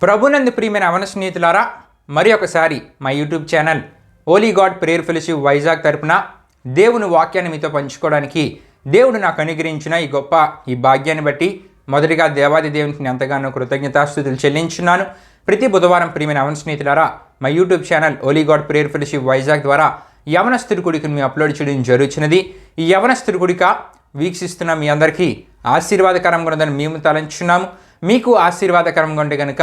ప్రభునందు ప్రియమైన అవన స్నేహితులారా, మరి ఒకసారి మా యూట్యూబ్ ఛానల్ ఓలీ గాడ్ ప్రేయర్ ఫెలోషిప్ వైజాగ్ తరపున దేవుని వాక్యాన్ని మీతో పంచుకోవడానికి దేవుడు నాకు అనుగ్రహించిన ఈ భాగ్యాన్ని బట్టి మొదటిగా దేవాది దేవునికి ఎంతగానో కృతజ్ఞతాస్తుతులు చెల్లించున్నాను. ప్రతి బుధవారం ప్రియమైన అవన స్నేహితులారా, మా యూట్యూబ్ ఛానల్ ఓలీ గాడ్ ప్రేయర్ ఫెలోషిప్ వైజాగ్ ద్వారా యవనస్తుడి కుడికను మేము అప్లోడ్ చేయడం జరుగుతున్నది. ఈ యవనస్తుడి కుడిక వీక్షిస్తున్న మీ అందరికీ ఆశీర్వాదకరంగా ఉందని మేము తలంచున్నాము. మీకు ఆశీర్వాదకరంగా ఉంటే కనుక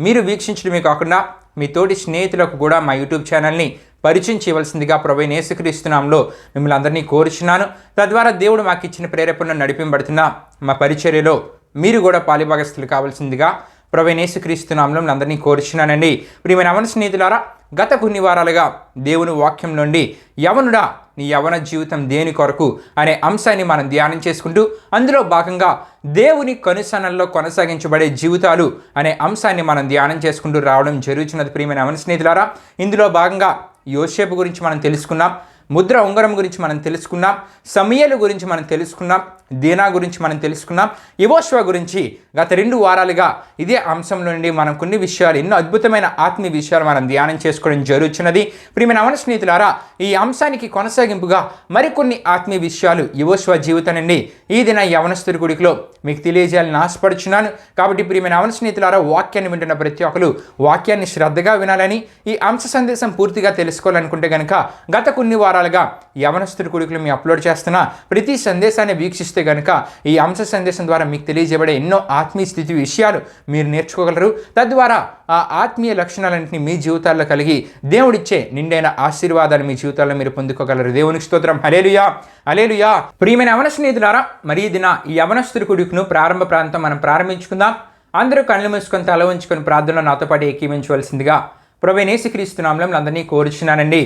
మీరు వీక్షించడమే కాకుండా మీ తోటి స్నేహితులకు కూడా మా యూట్యూబ్ ఛానల్ని పరిచయం చేయవలసిందిగా ప్రభువైన యేసుక్రీస్తు నామములో మిమ్మల్ని అందరినీ కోరుచున్నాను. తద్వారా దేవుడు మాకు ఇచ్చిన ప్రేరేపణను నడిపింపబడుతున్న మా పరిచర్యలో మీరు కూడా పాలిభాగస్తులు కావాల్సిందిగా ప్రభువైన యేసుక్రీస్తు నామములో అందరినీ కోరుచున్నానండి. ప్రియమైన అవన స్నేహితులారా, గత కొన్ని వారాలుగా దేవుని వాక్యం నుండి యవనుడా నీ యవన జీవితం దేని కొరకు అనే అంశాన్ని మనం ధ్యానం చేసుకుంటూ అందులో భాగంగా దేవుని కనుసన్నల్లో కొనసాగించబడే జీవితాలు అనే అంశాన్ని మనం ధ్యానం చేసుకుంటూ రావడం జరుగుతున్నది. ప్రియమైన అవన స్నేహితులారా, ఇందులో భాగంగా యోసేపు గురించి మనం తెలుసుకున్నాం, ముద్ర ఉంగరం గురించి మనం తెలుసుకున్నాం, సమూయేలు గురించి మనం తెలుసుకున్నాం, దీనా గురించి మనం తెలుసుకున్నాం, యెహోషువ గురించి గత 2 వారాలుగా ఇదే అంశం నుండి మనం కొన్ని విషయాలు, ఎన్నో అద్భుతమైన ఆత్మీయ విషయాలు మనం ధ్యానం చేసుకోవడం జరుగుతున్నది. ప్రియమైన అవన స్నేహితులారా, ఈ అంశానికి కొనసాగింపుగా మరికొన్ని ఆత్మీయ విషయాలు యెహోషువ జీవితం నుండి ఈ దిన యవనస్తుడి గుడిలో మీకు తెలియజేయాలని ఆశపడుచున్నాను. కాబట్టి ప్రియమైన అవన స్నేహితులారా, వాక్యాన్ని వింటున్న ప్రతి ఒక్కరు వాక్యాన్ని శ్రద్ధగా వినాలని, ఈ అంశ సందేశం పూర్తిగా తెలుసుకోవాలనుకుంటే కనుక గత కొన్ని వారాలుగా యవనస్తుడి కుడికలు మేము అప్లోడ్ చేస్తున్న ప్రతి సందేశాన్ని వీక్షిస్తే కనుక ఈ అంశ సందేశం ద్వారా మీకు తెలియజేయబడే ఎన్నో ఆత్మీయ స్థితి విషయాలు మీరు నేర్చుకోగలరు. తద్వారా ఆ ఆత్మీయ లక్షణాలన్నింటినీ మీ జీవితాల్లో కలిగి దేవుడిచ్చే నిండైన ఆశీర్వాదాలు మీ జీవితాల్లో మీరు పొందుకోగలరు. దేవునికి స్తోత్రం. హల్లెలూయా, హల్లెలూయా. ప్రియమైన అవన స్నేహితులారా, మరి ఈ దిన ఈ యవనస్తుడి కుడికను ప్రారంభ ప్రాంతం మనం ప్రారంభించుకుందాం. అందరూ కళ్ళు మూసుకొని తల ఉంచుకొని ప్రార్థనలో నాతో పాటు ఏకీవించవలసిందిగా ప్రభువైన యేసుక్రీస్తు నామములో అందరినీ కోరుచున్నానండి.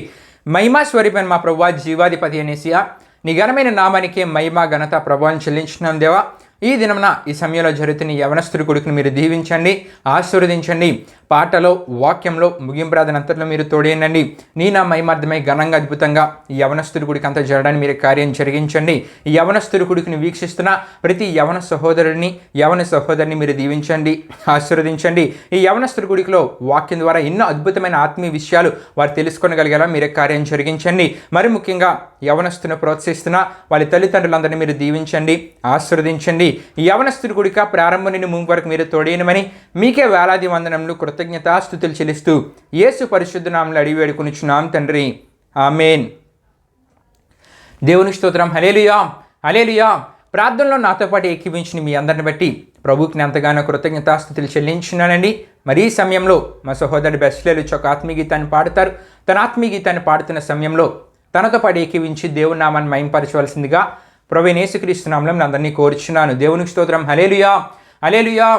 మహిమా స్వరూపమైన మా ప్రభువా, జీవాధిపతి యేసయ్యా, నీ ఘనమైన నామానికే మహిమ ఘనత ప్రభావం చెల్లించున్నాం దేవా. ఈ దినమున ఈ సమయంలో జరుగుతున్న యవనస్తుడి కొడుకును మీరు దీవించండి, ఆశీర్వదించండి. పాటలో, వాక్యంలో, ముగింపు ప్రార్థనంతట్లో మీరు తోడేయండి. నీ నా మహిమార్థమై ఘనంగా అద్భుతంగా ఈ యవనస్తుడి గుడికి అంతా జరగడానికి మీరు కార్యం జరిగించండి. ఈ యవనస్తుడి గుడిని వీక్షిస్తున్న ప్రతి యవన సహోదరిని మీరు దీవించండి, ఆశీర్వదించండి. ఈ యవనస్తుడి గుడిలో వాక్యం ద్వారా ఎన్నో అద్భుతమైన ఆత్మీయ విషయాలు వారు తెలుసుకోగలిగేలా మీరే కార్యం జరిగించండి. మరి ముఖ్యంగా యవనస్తుని ప్రోత్సహిస్తున్న వాళ్ళ తల్లిదండ్రులందరినీ మీరు దీవించండి, ఆశీర్వదించండి. ఈ యవనస్తుడి గుడిక ప్రారంభం నుండి ముందు వరకు మీరు తోడేయమని మీకే వేలాది వందనములు కృతజ్ఞతాస్తుతులు చెల్లిస్తూ యేసు పరిశుద్ధ నామములో అడిగి వేడుకొనుచున్నాం తండ్రి, ఆమేన్. దేవునికి స్తోత్రం. హల్లెలూయా, హల్లెలూయా. ప్రార్థనలో నాతో పాటు ఏకీవించిన మీ అందరిని బట్టి ప్రభువుకి ఎంతగానో కృతజ్ఞతాస్తుతులు చెల్లించున్నానండి. మరి ఈ సమయంలో మా సహోదరుడు బెస్లేలు ఒక ఆత్మీయ గీతాన్ని పాడతారు. తన ఆత్మీయ గీతాన్ని పాడుతున్న సమయంలో తనతో పాటు ఏకీవించి దేవుని నామాన్ని మహిమపరచవలసిందిగా ప్రభువైన యేసుక్రీస్తు నామములో అందరినీ కోరుచున్నాను. దేవునికి స్తోత్రం. హల్లెలూయా, హల్లెలూయా.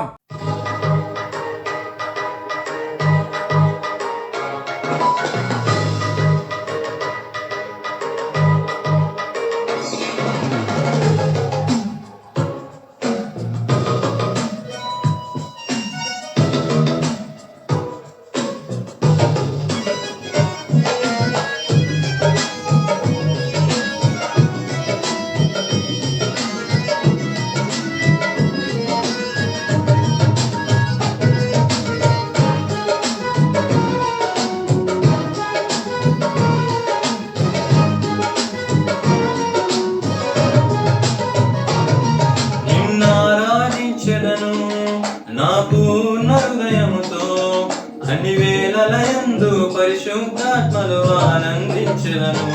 అన్ని వేళలయందు పరిశుద్ధాత్మలో ఆనందించెదను,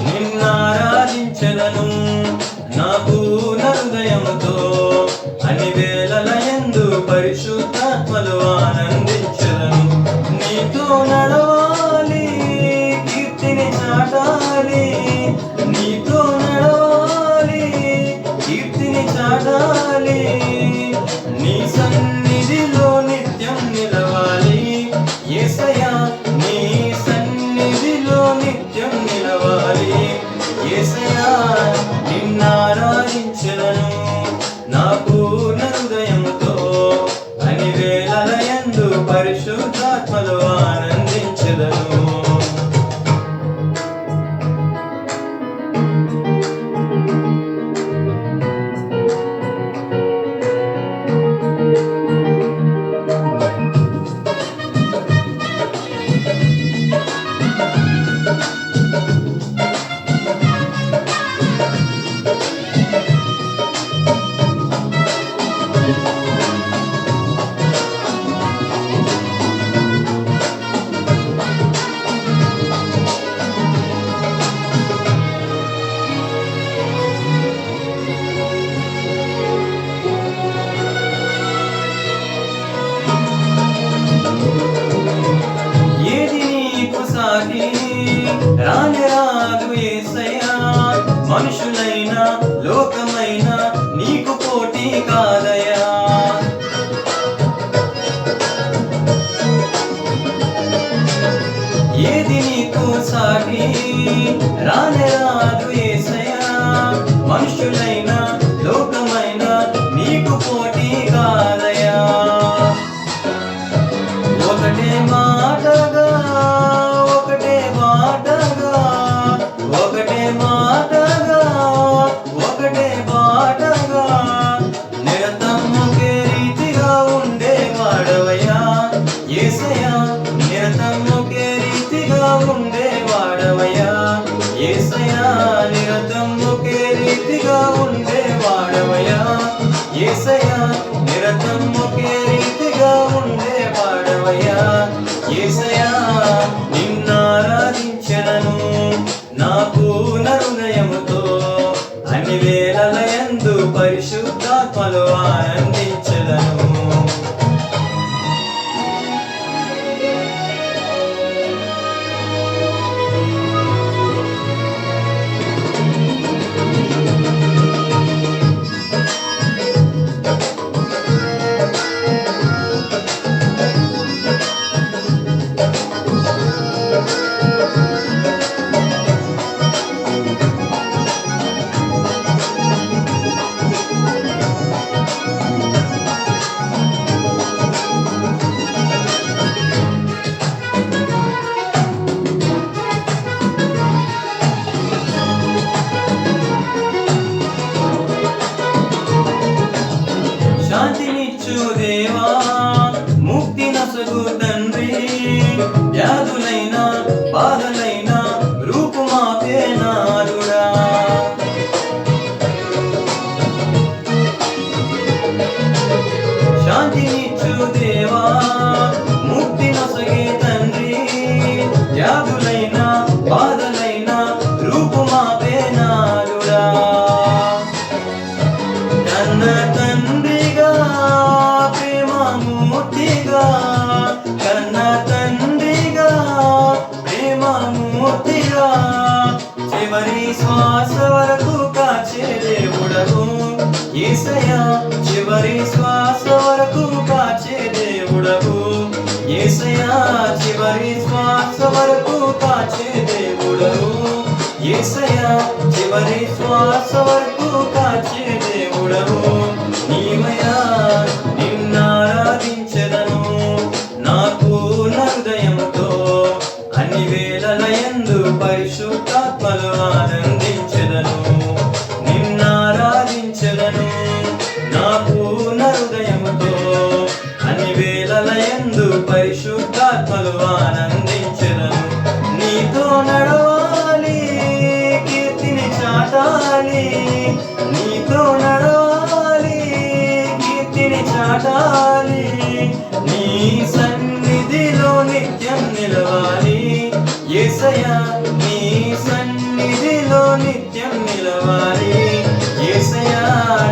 నిన్నారాధించెదను నా పూర్ణ హృదయముతో. అన్ని వేళలయందు పరిశుద్ధాత్మలో ఆనందించెదను. నీతో నడవాలి, కీర్తిని చాటాలి, నీతో నడవాలి, కీర్తిని చాటాలి, నీ సన్నిధిలో నిత్యం నిలవాలి. యేసయ్యా, నీ సన్నిధిలో నిత్యం నిలవాలి. యేసయ్యా, నిన్నారాధించెదను నా పూర్ణ హృదయముతో. అన్ని వేళలయందు పరిశుద్ధాత్మలో ఆనందించెదను. మనుషులైనా లోకమైనా నీకు పోటీ కాదయా. ఏది నీకు సాటి రానే రాదు యేసయ్యా. మనుషులైనా లోకమైనా నీకు పోటీ కాదయా. ఒకటే మాటగా ఒకటే బాటగా ఒకటే మాటగా ఒకటే బాటగా నిరతం ఒకే రీతిగా ఉండేవాడవయ్యా యేసయ్యా. నిరతం ఒకే రీతిగా ఉండేవాడవయ్యా యేసయ్యా. నిరతం ఒకే రీతిగా ఉండేవాడవయ్యా యేసయ్యా. నిరతం ఒకే రీతిగా ఉండేవాడవయ్యా యేసయ్యా. నిన్నారాధించెదను నా పూర్ణ హృదయముతో, అన్ని వేళలయందు పరిశుద్ధాత్మలో ఆనందించెదను. శాంతినిచ్చు దేవా, ముక్తి నొసగు తండ్రి, వ్యాధులైనా బాధలైనా రూపుమాపే నాదుడా. శాంతినిచ్చు దేవా, ముక్తి నొసగే తండ్రి, వ్యాధులైనా బాధలైనా రూపుమాపే నాదుడా. కన్న తండ్రిగా ప్రేమమూర్తిగా, కన్న తండ్రిగా ప్రేమమూర్తిగా, చివరి శ్వాస వరకు కాచే దేవుడవు యేసయ్యా. చివరి శ్వాస వరకు కాచే దేవుడవు యేసయ్యా. చివరి శ్వాస వరకు కాచే దేవుడవు యేసయ్యా. చివరి శ్వాస వరకు కాచే దేవుడవు నీవయ్యా. నిన్నారాధించెదను నా పూర్ణ హృదయముతో, అన్ని వేళలయందు పరిశుద్ధాత్మలో ఆనందించెదను. నిన్నారాధించెదను నా పూర్ణ హృదయముతో, అన్ని వేళలయందు పరిశుద్ధాత్మలో ఆనందించెదను. నీతో నడవాలి, కీర్తిని చాటాలి, నీతో నడవాలి, కీర్తిని చాటాలి, నీ సన్నిధిలో నిత్యం నిలవాలి యేసయ్యా. నీ సన్నిధిలో నిత్యం నిలవాలి యేసయ్యా.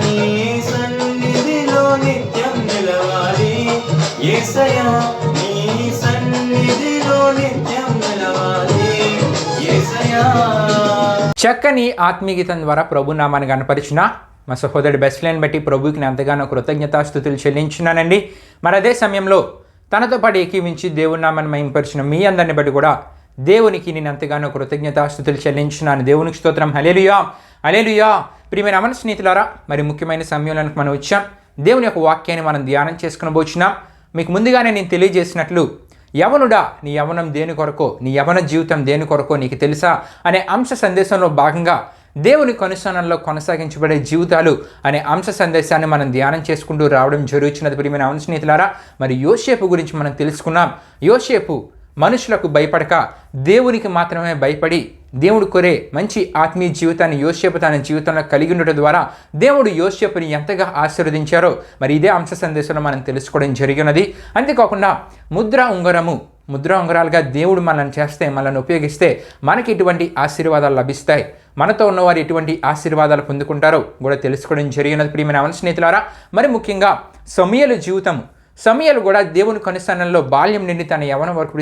నీ సన్నిధిలో నిత్యం నిలవాలి యేసయ్యా. నీ సన్నిధిలో నిత్యం నిలవాలి యేసయ్యా. చక్కని ఆత్మీయగీతం ద్వారా ప్రభు నామాన్ని కనపరిచిన మా సహోదరుడు బెస్లైన్ బట్టి ప్రభుకి నేను ఎంతగానో కృతజ్ఞతాస్తుతులు చెల్లించున్నానండి. మరి అదే సమయంలో తనతో పాటు ఏకీవించి దేవుని నామాన్ని మహింపరిచిన మీ అందరిని బట్టి కూడా దేవునికి నేను ఎంతగానో కృతజ్ఞతాస్తుతులు చెల్లించున్నాను. దేవునికి స్తోత్రం. హల్లెలూయా, హల్లెలూయా. ప్రియమైన మన స్నేహితులారా, మరి ముఖ్యమైన సమయంలోనికి మనం వచ్చాం. దేవుని యొక్క వాక్యాన్ని మనం ధ్యానం చేసుకునబోచున్నాం. మీకు ముందుగానే నేను తెలియజేసినట్లు, యవనుడా నీ యవనం దేని కొరకో, నీ యవన జీవితం దేని కొరకో నీకు తెలుసా అనే అంశ సందేశంలో భాగంగా దేవుని కనుసరణలో కొనసాగించబడే జీవితాలు అనే అంశ సందేశాన్ని మనం ధ్యానం చేసుకుంటూ రావడం జరుగుతున్నది. ప్రియమైన మన స్నేహితులారా, మరి యోసేపు గురించి మనం తెలుసుకున్నాం. యోసేపు మనుషులకు భయపడక దేవునికి మాత్రమే భయపడి దేవుడు కోరే మంచి ఆత్మీయ జీవితాన్ని యోసేపు తన జీవితంలో కలిగి ఉండటం ద్వారా దేవుడు యోసేపుని ఎంతగా ఆశీర్వదించారో మరి ఇదే అంశ సందేశంలో మనం తెలుసుకోవడం జరిగినది. అంతేకాకుండా ముద్ర ఉంగరాలుగా దేవుడు మనల్ని చేస్తే, మనల్ని ఉపయోగిస్తే మనకి ఎటువంటి ఆశీర్వాదాలు లభిస్తాయి, మనతో ఉన్నవారు ఎటువంటి ఆశీర్వాదాలు పొందుకుంటారో కూడా తెలుసుకోవడం జరిగినది. ప్రియమైన మన స్నేహితులారా, మరి ముఖ్యంగా సమూయేలు జీవితం సమూయేలు కూడా దేవుని కొనసాగంలో బాల్యం నుండి తన యవ్వనం వరకు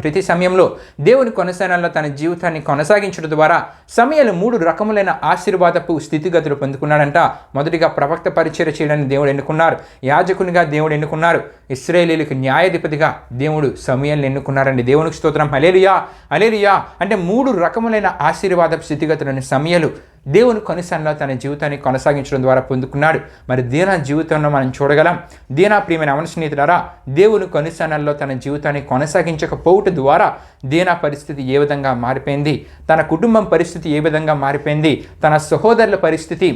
ప్రతి సమయంలో దేవుని కొనసాగంలో తన జీవితాన్ని కొనసాగించడం ద్వారా సమూయేలు 3 రకములైన ఆశీర్వాదపు స్థితిగతులు పొందుకున్నాడంట. మొదటిగా ప్రవక్త పరిచర్య చేయడానికి దేవుడు ఎన్నుకున్నారు, యాజకునిగా దేవుడు ఎన్నుకున్నారు, ఇశ్రాయేలీయులకు న్యాయాధిపతిగా దేవుడు సమూయేలుని ఎన్నుకున్నారండి. దేవునికి స్తోత్రం. హల్లెలూయా హల్లెలూయా. అంటే 3 రకములైన ఆశీర్వాదపు స్థితిగతులను సమూయేలు దేవుని కొనసాగంలో తన జీవితాన్ని కొనసాగించడం ద్వారా పొందుకున్నాడు. మరి దీనా జీవితంలో మనం చూడగలం. దీనా ప్రియమైన యవన స్నేహితులారా, దేవుని కొనసాగంలో తన జీవితాన్ని కొనసాగించకపోవటం ద్వారా దీనా పరిస్థితి ఏ విధంగా మారిపోయింది, తన కుటుంబం పరిస్థితి ఏ విధంగా మారిపోయింది, తన సహోదరుల పరిస్థితి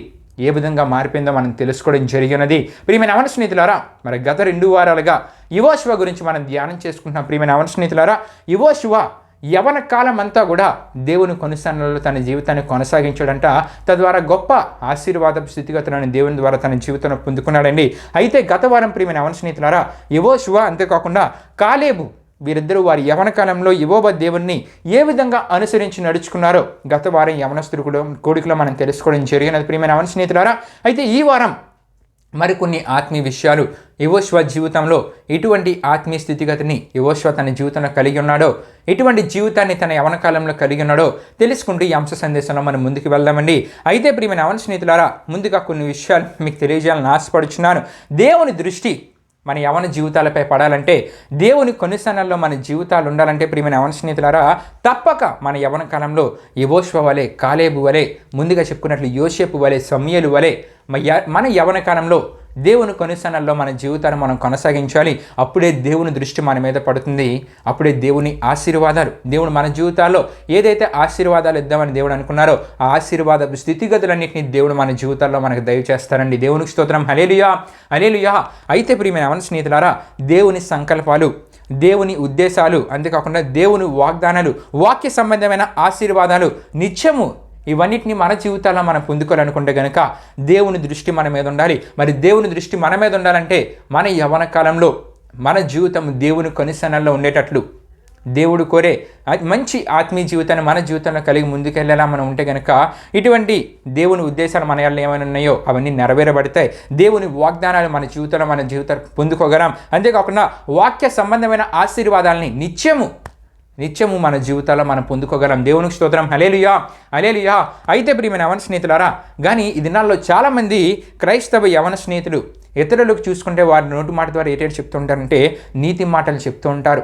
ఏ విధంగా మారిపోయిందో మనం తెలుసుకోవడం జరిగినది. ప్రియమైన యవన స్నేహితులారా, మరి గత 2 వారాలుగా యెహోషువ గురించి మనం ధ్యానం చేసుకుంటున్నాం. ప్రియమైన యవన స్నేహితులారా, యెహోషువ యవన కాలం అంతా కూడా దేవుని కొనసాగంలో తన జీవితాన్ని కొనసాగించాడంట. తద్వారా గొప్ప ఆశీర్వాదపు స్థితిగతులను దేవుని ద్వారా తన జీవితంలో పొందుకున్నాడండి. అయితే గత వారం ప్రియమైన యవన స్నేహితులారా, యెహోషువ అంతేకాకుండా కాలేబు వీరిద్దరూ వారి యవన కాలంలో యెహోవా దేవుణ్ణి ఏ విధంగా అనుసరించి నడుచుకున్నారో గత వారం యవనస్తుడు కోడికలో మనం తెలుసుకోవడం జరిగినది. ప్రియమైన యవన స్నేహితులారా, అయితే ఈ వారం మరికొన్ని ఆత్మీయ విషయాలు యెహోషువ జీవితంలో ఎటువంటి ఆత్మీయ స్థితిగతిని యెహోషువ తన జీవితంలో కలిగి ఉన్నాడో, ఎటువంటి జీవితాన్ని తన యవన కాలంలో కలిగి ఉన్నాడో తెలుసుకుంటూ ఈ అంశ సందేశంలో మనం ముందుకు వెళ్దామండి. అయితే ప్రియమైన యవన స్నేహితులారా, ముందుగా కొన్ని విషయాలు మీకు తెలియజేయాలని ఆశపడుచున్నాను. దేవుని దృష్టి మన యవన జీవితాలపై పడాలంటే, దేవుని కొనసాగంలో మన జీవితాలు ఉండాలంటే ప్రియమైన యవన స్నేహితులారా, తప్పక మన యవన కాలంలో యెహోషువ వలె, కాలేబు వలె, ముందుగా చెప్పుకున్నట్లు యోసేపు వలె, సమూయేలు వలె మన యవన కాలంలో దేవుని కొనసాగంలో మన జీవితాన్ని మనం కొనసాగించాలి. అప్పుడే దేవుని దృష్టి మన మీద పడుతుంది. అప్పుడే దేవుని ఆశీర్వాదాలు, దేవుడు మన జీవితాల్లో ఏదైతే ఆశీర్వాదాలు ఇద్దామని దేవుడు అనుకున్నారో ఆ ఆశీర్వాద స్థితిగతులన్నింటినీ దేవుడు మన జీవితాల్లో మనకు దయచేస్తారండి. దేవునికి స్తోత్రం. హల్లెలూయా హల్లెలూయా. అయితే ప్రియమైన యవన స్నేహితులారా, దేవుని సంకల్పాలు, దేవుని ఉద్దేశాలు, అంతేకాకుండా దేవుని వాగ్దానాలు, వాక్య సంబంధమైన ఆశీర్వాదాలు నిత్యము ఇవన్నిటిని మన జీవితాల్లో మనం పొందుకోవాలనుకుంటే కనుక దేవుని దృష్టి మన మీద ఉండాలి. మరి దేవుని దృష్టి మన మీద ఉండాలంటే మన యవన కాలంలో మన జీవితం దేవుని కొనసాగంలో ఉండేటట్లు దేవుడు కోరే మంచి ఆత్మీయ జీవితాన్ని మన జీవితంలో కలిగి ముందుకెళ్ళేలా మనం ఉంటే కనుక ఇటువంటి దేవుని ఉద్దేశాలు మన వల్ల ఏమైనా ఉన్నాయో అవన్నీ నెరవేరబడతాయి. దేవుని వాగ్దానాలు మన జీవితాలు పొందుకోగలం. అంతేకాకుండా వాక్య సంబంధమైన ఆశీర్వాదాలని నిత్యము మన జీవితాల్లో మనం పొందుకోగలం. దేవునికి స్తోత్రం. హల్లెలూయా హల్లెలూయా. అయితే ప్రియమైన యవన స్నేహితులారా, కానీ ఈ దినాల్లో చాలామంది క్రైస్తవ యవన స్నేహితులు ఇతరులకు చూసుకుంటే వారి నోటి మాట ద్వారా ఏటేటి చెప్తూ ఉంటారంటే నీతి మాటలు చెప్తూ ఉంటారు,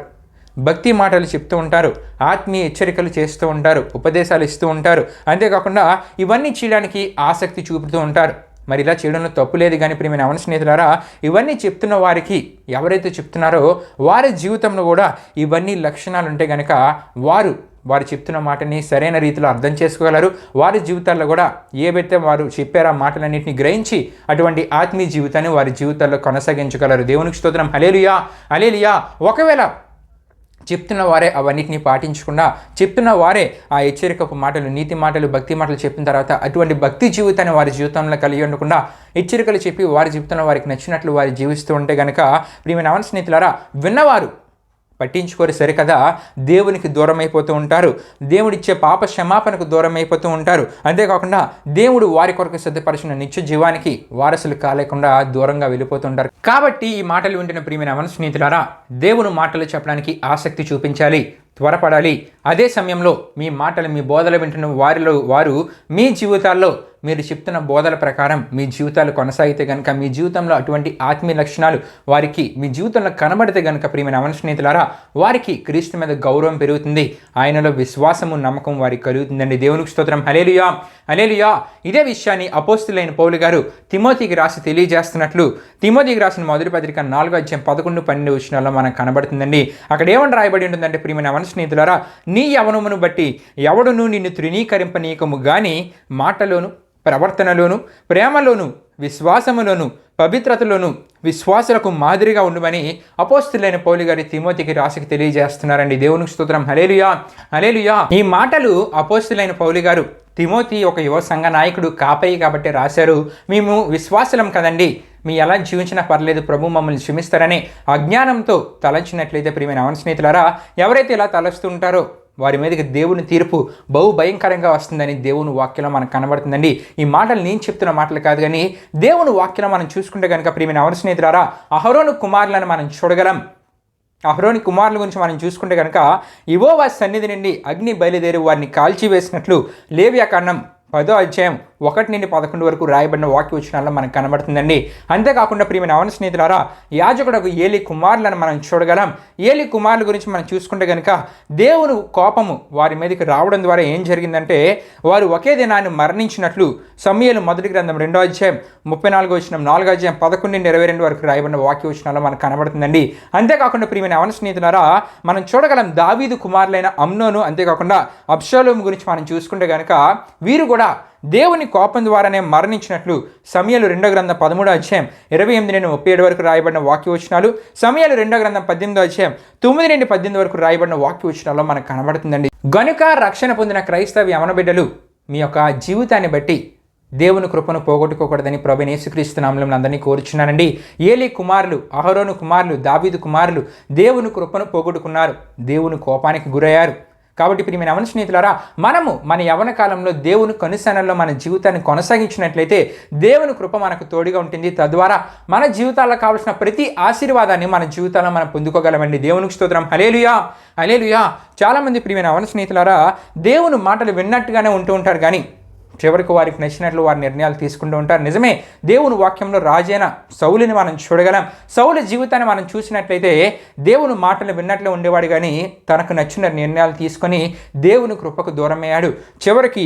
భక్తి మాటలు చెప్తూ ఉంటారు, ఆత్మీయ హెచ్చరికలు చేస్తూ ఉంటారు, ఉపదేశాలు ఇస్తూ ఉంటారు. అంతేకాకుండా ఇవన్నీ చేయడానికి ఆసక్తి చూపుతూ ఉంటారు. మరి ఇలా చేయడంలో తప్పు లేదు. కానీ ప్రియమైన యవన స్నేహితులారా, ఇవన్నీ చెప్తున్న వారికి, ఎవరైతే చెప్తున్నారో వారి జీవితంలో కూడా ఇవన్నీ లక్షణాలు ఉంటే కనుక వారు చెప్తున్న మాటని సరైన రీతిలో అర్థం చేసుకోగలరు. వారి జీవితాల్లో కూడా ఏవైతే వారు చెప్పారో ఆ మాటలన్నింటినీ గ్రహించి అటువంటి ఆత్మీయ జీవితాన్ని వారి జీవితాల్లో కొనసాగించగలరు. దేవునికి స్తోత్రం. హల్లెలూయా హల్లెలూయా. ఒకవేళ చెప్తున్న వారే అవన్నిటిని పాటించకుండా, చెప్తున్న వారే ఆ హెచ్చరికపు మాటలు, నీతి మాటలు, భక్తి మాటలు చెప్పిన తర్వాత అటువంటి భక్తి జీవితాన్ని వారి జీవితంలో కలిగి ఉండకుండా హెచ్చరికలు చెప్పి వారి జీవితంలో వారికి నచ్చినట్లు వారు జీవిస్తూ ఉంటే కనుక ప్రియమైన యవన స్నేహితులారా, విన్నవారు పట్టించుకోరు సరికదా దేవునికి దూరం అయిపోతూ ఉంటారు. దేవుడిచ్చే పాప క్షమాపణకు దూరం అయిపోతూ ఉంటారు. అంతేకాకుండా దేవుడు వారి కొరకు సిద్ధపరిచిన నిత్య జీవానికి వారసులు కాలేకుండా దూరంగా వెళ్ళిపోతుంటారు. కాబట్టి ఈ మాటలు వింటున్న ప్రియమైన యవన స్నేహితులారా, దేవుని మాటలు చెప్పడానికి ఆసక్తి చూపించాలి, త్వరపడాలి. అదే సమయంలో మీ మాటలు, మీ బోధలు వింటున్న వారు మీ జీవితాల్లో మీరు చెప్తున్న బోధల ప్రకారం మీ జీవితాలు కొనసాగితే కనుక, మీ జీవితంలో అటువంటి ఆత్మీయ లక్షణాలు వారికి మీ జీవితంలో కనబడితే కనుక ప్రియమైన యవన స్నేహితులారా, వారికి క్రీస్తు మీద గౌరవం పెరుగుతుంది, ఆయనలో విశ్వాసము, నమ్మకం వారికి కలుగుతుందండి. దేవునికి స్తోత్రం. హల్లెలూయా హల్లెలూయా. ఇదే విషయాన్ని అపోస్తులైన పౌలు గారు తిమోతికి రాసి తెలియజేస్తున్నట్లు తిమోతికి రాసిన మొదటి పత్రిక 4:11-12 వచనాల్లో మనకు కనబడుతుందండి. అక్కడ ఏమని రాయబడి ఉంటుందంటే ప్రియమైన యవన స్నేహితులారా, నీ యవనమును బట్టి ఎవడును నిన్ను తృణీకరింపనీయకము గాని మాటలోను, ప్రవర్తనలోను, ప్రేమలోను, విశ్వాసములోను, పవిత్రతలోను విశ్వాసులకు మాదిరిగా ఉండమని అపోస్తులైన పౌలు గారి తిమోతికి రాసికి తెలియజేస్తున్నారండి. దేవునికి స్తోత్రం. హల్లెలూయా హల్లెలూయా. ఈ మాటలు అపోస్తులైన పౌలు గారు తిమోతి ఒక యువ సంఘ నాయకుడు, కాపయి కాబట్టి రాశారు. మేము విశ్వాసులం కదండి, మీ ఎలా జీవించినా పర్లేదు, ప్రభు మమ్మల్ని క్షమిస్తారని అజ్ఞానంతో తలంచినట్లయితే ప్రియమైన యవన స్నేహితులారా, ఎవరైతే ఇలా తలస్తూ ఉంటారో వారి మీదకి దేవుని తీర్పు బహు భయంకరంగా వస్తుందని దేవుని వాక్యంలో మనకు కనబడుతుందండి. ఈ మాటలు నేను చెప్తున్న మాటలు కాదు, కానీ దేవుని వాక్యంలో మనం చూసుకుంటే కనుక ప్రియమైన అవన స్నేహితులారా, అహరోను కుమారులను మనం చూడగలం. అహరోని కుమారుల గురించి మనం చూసుకుంటే కనుక యెహోవా సన్నిధి నుండి అగ్ని బయలుదేరి వారిని కాల్చివేసినట్లు లేవియాకాండం 10వ అధ్యాయం 1 నుండి 11 వరకు రాయబడిన వాక్య వచనాల్లో మనకు కనబడుతుందండి. అంతేకాకుండా ప్రియమైన అవన స్నేహితులారా, యాజకుడు ఏలి కుమారులను మనం చూడగలం. ఏలి కుమారుల గురించి మనం చూసుకుంటే కనుక దేవుని కోపము వారి మీదకి రావడం ద్వారా ఏం జరిగిందంటే వారు ఒకే దినాన్ని మరణించినట్లు సమూయేలు మొదటి గ్రంథం 2వ అధ్యాయం 34వ వచనం, 4వ అధ్యాయం 11 నుండి 22 వరకు రాయబడిన వాక్య వచనాల్లో మనకు కనబడుతుందండి. అంతేకాకుండా ప్రియమైన అవన స్నేహితులారా, మనం చూడగలం దావీదు కుమారులైన అమ్నోను, అంతేకాకుండా అబ్షాలోము గురించి మనం చూసుకుంటే కనుక వీరు కూడా దేవుని కోపం ద్వారానే మరణించినట్లు సమూయేలు 2వ గ్రంథం 13వ అధ్యాయం 28 నుండి 37 వరకు రాయబడిన వాక్యవచనాలు, సమూయేలు 2వ గ్రంథం 18వ అధ్యాయం 9 నుండి 18 వరకు రాయబడిన వాక్యవచనాల్లో మనకు కనబడుతుందండి. గనుక రక్షణ పొందిన క్రైస్తవ యవన బిడ్డలు మీ యొక్క జీవితాన్ని బట్టి దేవుని కృపను పోగొట్టుకోకూడదని ప్రభువైన యేసుక్రీస్తు నామములో అందరినీ కోరుచున్నానండి. ఏలీ కుమారులు, అహరోను కుమారులు, దావీదు కుమారులు దేవుని కృపను పోగొట్టుకున్నారు, దేవుని కోపానికి గురయ్యారు. కాబట్టి ప్రియమైన అవన స్నేహితులారా, మనము మన యవన కాలంలో దేవుని కనుసనల్లో మన జీవితాన్ని కొనసాగించినట్లయితే దేవుని కృప మనకు తోడుగా ఉంటుంది. తద్వారా మన జీవితాల్లో కావాల్సిన ప్రతి ఆశీర్వాదాన్ని మన జీవితాల్లో మనం పొందుకోగలమండి. దేవునికి స్తోత్రం. హల్లెలూయా, హల్లెలూయా. చాలామంది ప్రియమైన అవన స్నేహితులారా దేవుని మాటలు విన్నట్టుగానే ఉంటూ ఉంటారు, కానీ చివరికి వారికి నచ్చినట్లు వారి నిర్ణయాలు తీసుకుంటూ ఉంటారు. నిజమే, దేవుని వాక్యంలో రాజైన సౌలుని మనం చూడగలం. సౌలు జీవితాన్ని మనం చూసినట్లయితే దేవుని మాటలు విన్నట్లు ఉండేవాడు, కానీ తనకు నచ్చిన నిర్ణయాలు తీసుకొని దేవుని కృపకు దూరమయ్యాడు. చివరికి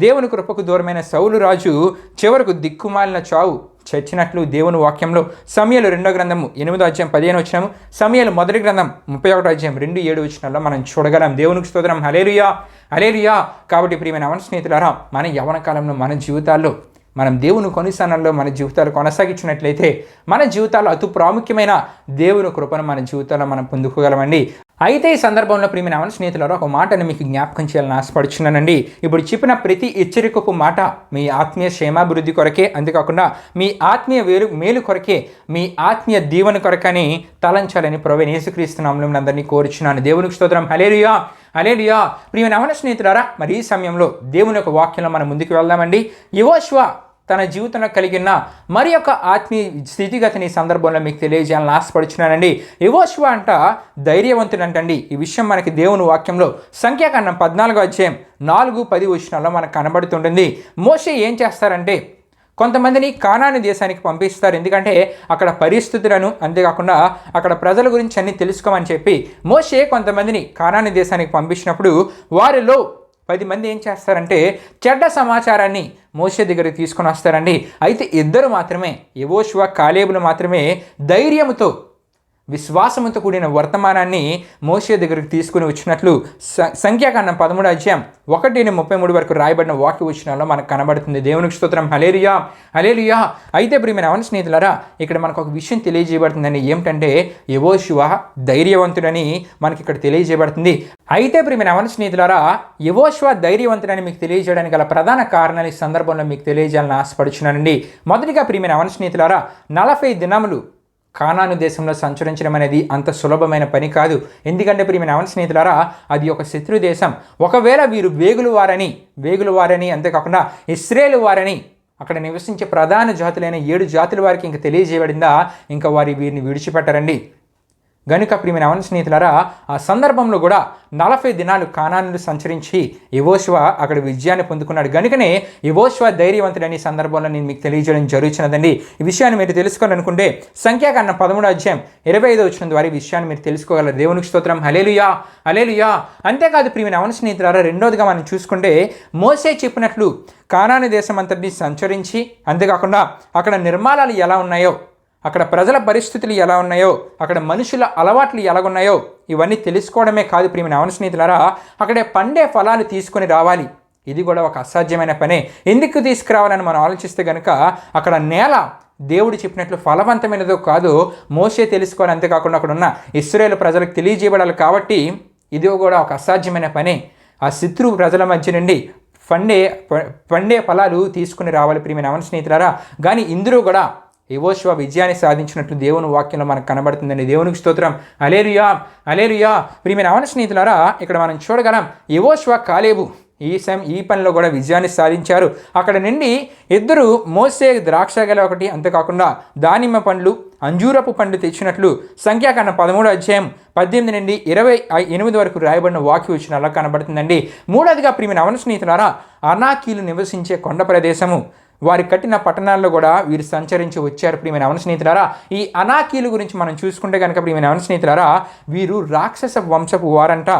దేవుని కృపకు దూరమైన సౌలు రాజు చివరకు దిక్కుమాలిన చావు చచ్చినట్లు దేవుని వాక్యంలో సమూయేలు 2వ గ్రంథము 8వ అధ్యాయం 15 వచనము, సమూయేలు మొదటి గ్రంథం 31వ అధ్యాయం 2-7 వచనాల్లో మనం చూడగలం. దేవునికి స్తోత్రం. హల్లెలూయా, హల్లెలూయా. కాబట్టి ప్రియమైన అవన స్నేహితులారా, మన యవ్వన కాలంలో మన జీవితాల్లో మనం దేవుని కొనిసానంలో మన జీవితాలు కొనసాగించినట్లయితే మన జీవితాల్లో అతి ప్రాముఖ్యమైన దేవుని కృపను మన జీవితాల్లో మనం పొందుకోగలమండి. అయితే ఈ సందర్భంలో ప్రియమైన అవన స్నేహితులారా, ఒక మాటను మీకు జ్ఞాపకం చేయాలని ఆశపడుచున్నానండి. ఇప్పుడు చెప్పిన ప్రతి హెచ్చరికపు మాట మీ ఆత్మీయ క్షేమాభివృద్ధి కొరకే, అంతేకాకుండా మీ ఆత్మీయ మేలు కొరకే, మీ ఆత్మీయ దీవెన కొరకని తలంచాలని ప్రభువైన యేసుక్రీస్తు నామములో అందరినీ కోరుచున్నాను. దేవునికి స్తోత్రం. హల్లెలూయా, హల్లెలూయా. ప్రియమైన అవన స్నేహితులారా, మరి ఈ సమయంలో దేవుని యొక్క వాక్యంలో మనం ముందుకు వెళ్దామండి. యెహోషువ తన జీవితంలో కలిగిన మరి యొక్క ఆత్మీయ స్థితిగతిని సందర్భంలో మీకు తెలియజేయాలని ఆశపడుచున్నానండి. యెహోషువ అంట ధైర్యవంతుడంటండి. ఈ విషయం మనకి దేవుని వాక్యంలో సంఖ్యాకాండం 14వ అధ్యాయం 4-10 వచనాల్లో మనకు కనబడుతుంటుంది. మోషే ఏం చేస్తారంటే కొంతమందిని కానాను దేశానికి పంపిస్తారు, ఎందుకంటే అక్కడ పరిస్థితులను, అంతేకాకుండా అక్కడ ప్రజల గురించి అన్ని తెలుసుకోమని చెప్పి మోషే కొంతమందిని కానాను దేశానికి పంపించినప్పుడు వారిలో 10 మంది ఏం చేస్తారంటే చెడ్డ సమాచారాన్ని మోషే దగ్గరికి తీసుకొని వస్తారండి. అయితే ఇద్దరు మాత్రమే, యెహోషువ కాలేబులు మాత్రమే ధైర్యంతో విశ్వాసంతో కూడిన వర్తమానాన్ని మోషే దగ్గరికి తీసుకుని వచ్చినట్లు సంఖ్యాకాండం 13వ అధ్యాయం 1-33 వరకు రాయబడిన వాక్య వచనాల్లో మనకు కనబడుతుంది. దేవునికి స్తోత్రం. హల్లెలూయా, హల్లెలూయా. అయితే ప్రియమైన అవన స్నేహితులారా, ఇక్కడ మనకు ఒక విషయం తెలియజేయబడుతుందని, ఏమిటంటే యెహోషువ ధైర్యవంతుడని మనకి ఇక్కడ తెలియజేయబడుతుంది. అయితే ప్రియమైన అవన స్నేహితులారా, యెహోషువ ధైర్యవంతుడని మీకు తెలియజేయడానికి గల ప్రధాన కారణాలు ఈ సందర్భంలో మీకు తెలియజేయాలని ఆశపడుచున్నానండి. మొదటిగా ప్రియమైన అవన స్నేహితులారా, 40 దినములు కానాను దేశంలో సంచరించడం అనేది అంత సులభమైన పని కాదు. ఎందుకంటే ప్రియమైన అవన స్నేహితులారా, అది ఒక శత్రు దేశం. ఒకవేళ వీరు వేగులు వారని అంతేకాకుండా ఇశ్రాయేలు వారని అక్కడ నివసించే ప్రధాన జాతులైన 7 జాతుల వారికి ఇంకా తెలియజేయబడిందా, ఇంకా వీరిని విడిచిపెట్టరండి. గనుక ప్రియమైన అవన స్నేహితులారా, ఆ సందర్భంలో కూడా 40 దినాలు కానానులు సంచరించి యెహోషువ అక్కడ విజయాన్ని పొందుకున్నాడు. గనుకనే యెహోషువ ధైర్యవంతుడని సందర్భంలో నేను మీకు తెలియజేయడం జరుగుతున్నదండి. ఈ విషయాన్ని మీరు తెలుసుకోవాలనుకుంటే సంఖ్యాకాండం 13వ అధ్యాయం 25వ వచనం ద్వారా ఈ విషయాన్ని మీరు తెలుసుకోగలరు. దేవునికి స్తోత్రం. హల్లెలూయా, హల్లెలూయా. అంతేకాదు ప్రియమైన అవన స్నేహితులారా, రెండోదిగా మనం చూసుకుంటే మోషే చెప్పినట్లు కానాను దేశం అంతటిని సంచరించి, అంతేకాకుండా అక్కడ నిర్మాణాలు ఎలా ఉన్నాయో, అక్కడ ప్రజల పరిస్థితులు ఎలా ఉన్నాయో, అక్కడ మనుషుల అలవాట్లు ఎలాగున్నాయో ఇవన్నీ తెలుసుకోవడమే కాదు ప్రియమైన అవన స్నేహితులారా, అక్కడే పండే ఫలాలు తీసుకొని రావాలి. ఇది కూడా ఒక అసాధ్యమైన పనే. ఎందుకు తీసుకురావాలని మనం ఆలోచిస్తే కనుక అక్కడ నేల దేవుడు చెప్పినట్లు ఫలవంతమైనదో కాదో మోషే తెలుసుకోవాలి. అంతేకాకుండా అక్కడ ఉన్న ఇశ్రాయేలు ప్రజలకు తెలియజేయబడాలి. కాబట్టి ఇది కూడా ఒక అసాధ్యమైన పనే. ఆ శత్రువు ప్రజల మధ్య నుండి పండే ఫలాలు తీసుకుని రావాలి ప్రియమైన అవన స్నేహితులారా. కానీ ఇందులో కూడా యెహోషువ విజయాన్ని సాధించినట్లు దేవుని వాక్యంలో మనకు కనబడుతుందండి. దేవునికి స్తోత్రం. హల్లెలూయా, హల్లెలూయా. ప్రియమైన యెహోవా స్నేహితులారా, ఇక్కడ మనం చూడగలం యెహోషువ కాలేబు ఈ పనిలో కూడా విజయాన్ని సాధించారు. అక్కడ నుండి ఇద్దరు మోసే ద్రాక్ష గెల ఒకటి, అంతేకాకుండా దానిమ్మ పండ్లు, అంజూరపు పండ్లు తెచ్చినట్లు సంఖ్యాకాండం 13వ అధ్యాయం 18 నుండి 28 వరకు రాయబడిన వాక్య వచనాల్లో కనబడుతుందండి. మూడవదిగా ప్రియమైన యెహోవా స్నేహితులారా, అనాకీలు నివసించే కొండ ప్రదేశము, వారి కట్టిన పట్టణాల్లో కూడా వీరు సంచరించి వచ్చారు. ప్రియమైన యెహోవా స్నేహితులారా, ఈ అనాకీలు గురించి మనం చూసుకుంటే కనుక ప్రియమైన యెహోవా స్నేహితులారా, వీరు రాక్షస వంశపు వారంట.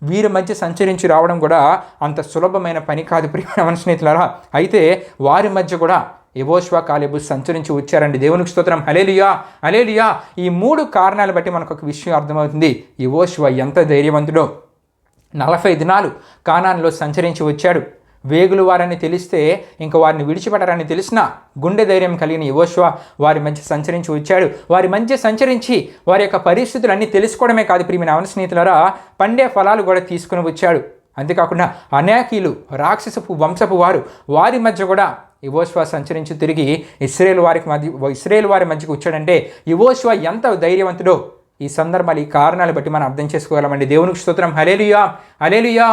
వీరి మధ్య సంచరించి రావడం కూడా అంత సులభమైన పని కాదు ప్రియమైన యెహోవా స్నేహితులారా. అయితే వారి మధ్య కూడా యెహోషువ కాలేబు సంచరించి వచ్చారండి. దేవునికి స్తోత్రం. హల్లెలూయా, హల్లెలూయా. ఈ 3 కారణాలు బట్టి మనకు ఒక విషయం అర్థమవుతుంది, యెహోషువ ఎంత ధైర్యవంతుడో. 40 దినాలు కానాన్లో సంచరించి వచ్చాడు. వేగులు వారని తెలిస్తే ఇంకా వారిని విడిచిపెట్టారని తెలిసిన గుండె ధైర్యం కలిగిన యెహోషువ వారి మధ్య సంచరించి వచ్చాడు. వారి మధ్య సంచరించి వారి యొక్క పరిస్థితులన్నీ తెలుసుకోవడమే కాదు ప్రియమైన యెహోవా స్నేహితులారా, పండే ఫలాలు కూడా తీసుకుని వచ్చాడు. అంతేకాకుండా అనాకీలు రాక్షసపు వంశపు వారి మధ్య కూడా యెహోషువ సంచరించి తిరిగి ఇశ్రాయేలు వారి మధ్యకు వచ్చాడంటే యెహోషువ ఎంత ధైర్యవంతుడో ఈ సందర్భాలు, ఈ కారణాలు బట్టి మనం అర్థం చేసుకోగలమండి. దేవునికి స్తోత్రం. హల్లెలూయా, హల్లెలూయా.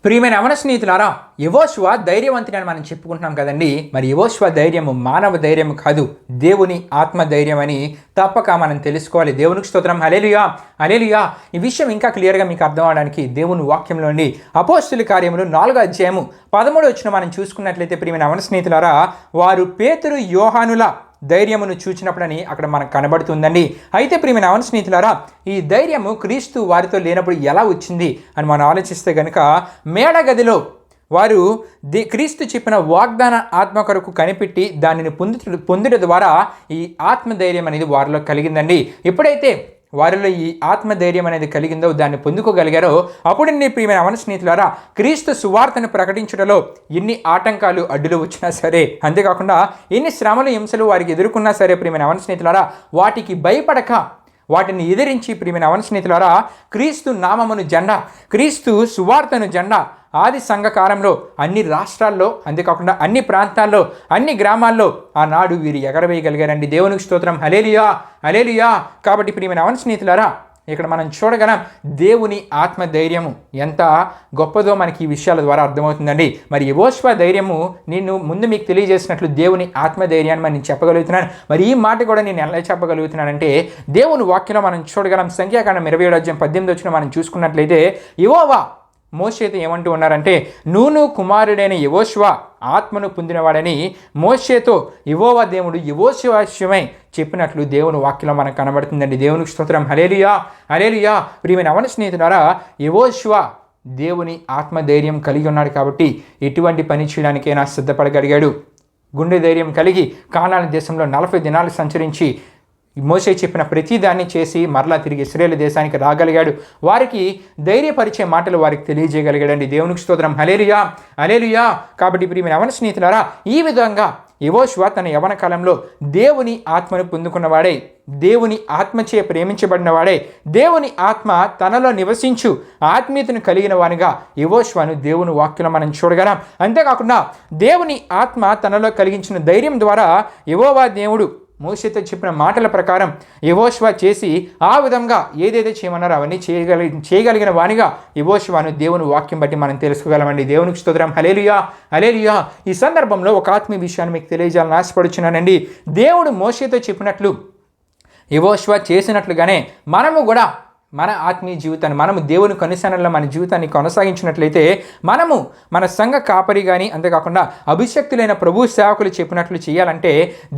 ప్రియమైన యెహోవా స్నేహితులారా, యెహోషువ ధైర్యవంతుడని మనం చెప్పుకుంటున్నాం కదండి. మరి యెహోషువ ధైర్యము మానవ ధైర్యం కాదు, దేవుని ఆత్మ ధైర్యం అని తప్పక మనం తెలుసుకోవాలి. దేవునికి స్తోత్రం. హల్లెలూయా, హల్లెలూయా. ఈ విషయం ఇంకా క్లియర్గా మీకు అర్థం అవడానికి దేవుని వాక్యంలోని అపోస్తుల కార్యములు 4వ అధ్యాయము 13వ వచనం మనం చూసుకున్నట్లయితే ప్రియమైన యెహోవా స్నేహితులారా, వారు పేతురు యోహానుల ధైర్యమును చూచినప్పుడని అక్కడ మనకు కనబడుతుందండి. అయితే ప్రియమైన యెహోవా స్నేహితులారా, ఈ ధైర్యము క్రీస్తు వారితో లేనప్పుడు ఎలా వచ్చింది అని మనం ఆలోచిస్తే కనుక, మేడగదిలో వారు క్రీస్తు చెప్పిన వాగ్దాన ఆత్మ కొరకు కనిపెట్టి దానిని పొందుట ద్వారా ఈ ఆత్మధైర్యం అనేది వారిలో కలిగిందండి. ఎప్పుడైతే వారిలో ఈ ఆత్మధైర్యం అనేది కలిగిందో, దాన్ని పొందుకోగలిగారో, అప్పుడు నీ ప్రియమైన యెహోవా స్నేహితులారా, క్రీస్తు సువార్తను ప్రకటించడంలో ఎన్ని ఆటంకాలు అడ్డులు వచ్చినా సరే, అంతేకాకుండా ఎన్ని శ్రమలు హింసలు వారికి ఎదుర్కొన్నా సరే ప్రియమైన యెహోవా స్నేహితులారా, వాటికి భయపడక వాటిని ఎదిరించి ప్రియమైన యెహోవా స్నేహితులారా, క్రీస్తు నామమును జెండా, క్రీస్తు సువార్తను జెండా ఆది సంఘకాలంలో అన్ని రాష్ట్రాల్లో, అంతేకాకుండా అన్ని ప్రాంతాల్లో, అన్ని గ్రామాల్లో ఆనాడు వీరు ఎగరవేయగలిగారండి. దేవునికి స్తోత్రం. హల్లెలూయా, హల్లెలూయా. కాబట్టి ప్రియమైన యెహోవా స్నేహితులారా, ఇక్కడ మనం చూడగలం దేవుని ఆత్మ ధైర్యము ఎంత గొప్పదో మనకి ఈ విషయాల ద్వారా అర్థమవుతుందండి. మరి యెహోషువ ధైర్యము నేను ముందు మీకు తెలియజేసినట్లు దేవుని ఆత్మధైర్యాన్ని నేను చెప్పగలుగుతున్నాను. మరి ఈ మాట కూడా నేను ఎలా చెప్పగలుగుతున్నానంటే, దేవుని వాక్యంలో మనం చూడగలం. సంఖ్యాకాండం 27వ అధ్యాయం 18వ వచనం మనం చూసుకున్నట్లయితే, యెహోవా మోషేతో ఏమంటూ ఉన్నారంటే, నూను కుమారుడైన యెహోషువ ఆత్మను పొందినవాడని మోషేతో యెహోవా దేవుడు యెహోషువ విషయమై చెప్పినట్లు దేవుని వాక్యంలో మనకు కనబడుతుందండి. దేవునికి స్తోత్రం. హల్లెలూయా, హల్లెలూయా. ప్రియమైన యెహోవా స్నేహితులారా, యెహోషువ దేవుని ఆత్మధైర్యం కలిగి ఉన్నాడు కాబట్టి ఎటువంటి పని చేయడానికైనా సిద్ధపడగలిగాడు. గుండె ధైర్యం కలిగి కానాను దేశంలో 40 దినాలు సంచరించి మోషే చెప్పిన ప్రతిదాన్ని చేసి మరలా తిరిగి ఇశ్రాయేలు దేశానికి రాగలిగాడు. వారికి ధైర్యపరిచే మాటలు వారికి తెలియజేయగలిగాడండి. దేవునికి స్తోత్రం. హల్లెలూయా, హల్లెలూయా. కాబట్టి ప్రియమైన యెహోవా స్నేహితులారా, ఈ విధంగా యెహోషువ తన యవ్వన కాలంలో దేవుని ఆత్మను పొందుకున్నవాడే, దేవుని ఆత్మచే ప్రేమించబడినవాడే, దేవుని ఆత్మ తనలో నివసించు ఆత్మీయతను కలిగిన వానిగా యెహోషువను దేవుని వాక్యంలో మనం చూడగలం. అంతేకాకుండా దేవుని ఆత్మ తనలో కలిగించిన ధైర్యం ద్వారా యెహోవా దేవుడు మోషేతో చెప్పిన మాటల ప్రకారం యెహోషువ చేసి ఆ విధంగా ఏదైతే చేయమన్నారో అవన్నీ చేయగలిగిన వానిగా యెహోషువను దేవుని వాక్యం బట్టి మనం తెలుసుకోగలమండి. దేవునికి స్తోత్రం. హల్లెలూయా, హల్లెలూయా. ఈ సందర్భంలో ఒక ఆత్మీయ విషయాన్ని మీకు తెలియజేయాలని ఆశపడుచున్నానండి. దేవుడు మోషేతో చెప్పినట్లు యెహోషువ చేసినట్లుగానే మనము కూడా మన ఆత్మీయ జీవితాన్ని, మనము దేవుని కనుసరణలో మన జీవితాన్ని కొనసాగించినట్లయితే మనము మన సంఘ కాపరి కానీ, అంతేకాకుండా అభిషక్తులైన ప్రభు సేవకులు చెప్పినట్లు చేయాలంటే